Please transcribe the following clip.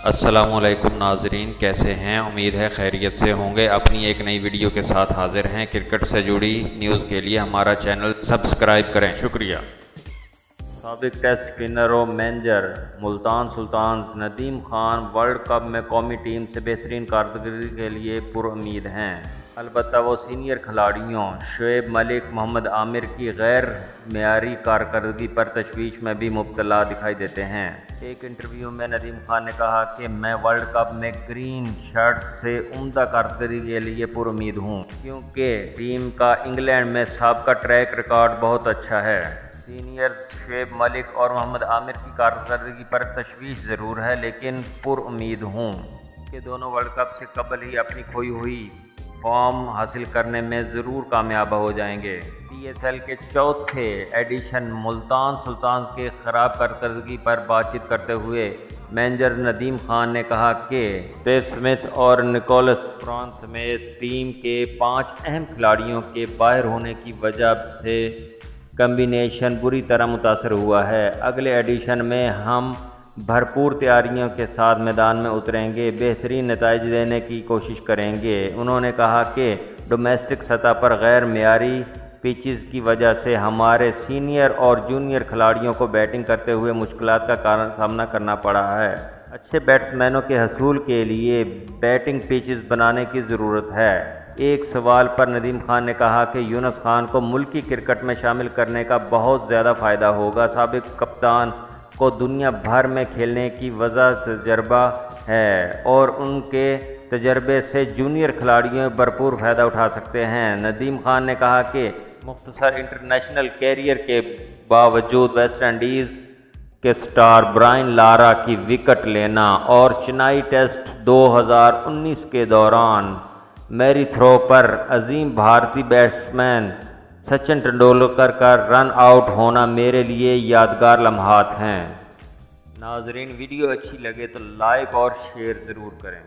अस्सलामुअलैकुम नाजरीन, कैसे हैं? उम्मीद है खैरियत से होंगे। अपनी एक नई वीडियो के साथ हाजिर हैं। क्रिकेट से जुड़ी न्यूज़ के लिए हमारा चैनल सब्सक्राइब करें। शुक्रिया। साबिक टेस्ट स्पिनर और manager Multan Sultans Nadeem Khan world cup में कौमी टीम से बेहतरीन कारकर्दगी के लिए पुरुम्मीद हैं। अलबत्ता वो सीनियर खिलाड़ियों शोएब मलिक, मोहम्मद आमिर की गैर मेयारी कारकर्दगी पर तशवीश में भी मुब्तला दिखाई देते हैं। एक इंटरव्यू में नदीम खान ने कहा कि मैं वर्ल्ड कप में ग्रीन शर्ट से उम्दा कारकर्दगी के लिए पुरुम्मीद हूँ, क्योंकि टीम का इंग्लैंड में सबका ट्रैक रिकॉर्ड बहुत अच्छा है। सीनियर शोएब मलिक और मोहम्मद आमिर की कारकर्दगी पर तशवीश ज़रूर है, लेकिन पुरुम्मीद हूँ कि दोनों वर्ल्ड कप से कबल ही अपनी खोई हुई फॉर्म हासिल करने में ज़रूर कामयाब हो जाएंगे। PSL के चौथे एडिशन मुल्तान सुल्तान के ख़राब कारकर्दगी पर बातचीत करते हुए मैनेजर नदीम खान ने कहा कि स्टीव स्मिथ और निकोलस पुरान समेत टीम के 5 अहम खिलाड़ियों के बाहर होने की वजह से कम्बिनेशन बुरी तरह मुतासर हुआ है। अगले एडिशन में हम भरपूर तैयारियों के साथ मैदान में उतरेंगे, बेहतरीन नतीजे देने की कोशिश करेंगे। उन्होंने कहा कि डोमेस्टिक सतह पर गैर मेयारी पिचेस की वजह से हमारे सीनियर और जूनियर खिलाड़ियों को बैटिंग करते हुए मुश्किलात का सामना करना पड़ा है। अच्छे बैट्समैनों के हसूल के लिए बैटिंग पिचेस बनाने की ज़रूरत है। एक सवाल पर नदीम खान ने कहा कि यूनुस खान को मुल्की क्रिकेट में शामिल करने का बहुत ज़्यादा फ़ायदा होगा। साबिक कप्तान को दुनिया भर में खेलने की वजह तजर्बा है और उनके तजर्बे से जूनियर खिलाड़ियों भरपूर फ़ायदा उठा सकते हैं। नदीम खान ने कहा कि मुख्तसर इंटरनेशनल कैरियर के बावजूद वेस्ट इंडीज़ के स्टार ब्रायन लारा की विकेट लेना और चेन्नई टेस्ट 2019 के दौरान मैरी थ्रो पर अजीम भारतीय बैट्समैन सचिन तेंदुलकर का रन आउट होना मेरे लिए यादगार लम्हात हैं। नाजरीन, वीडियो अच्छी लगे तो लाइक और शेयर ज़रूर करें।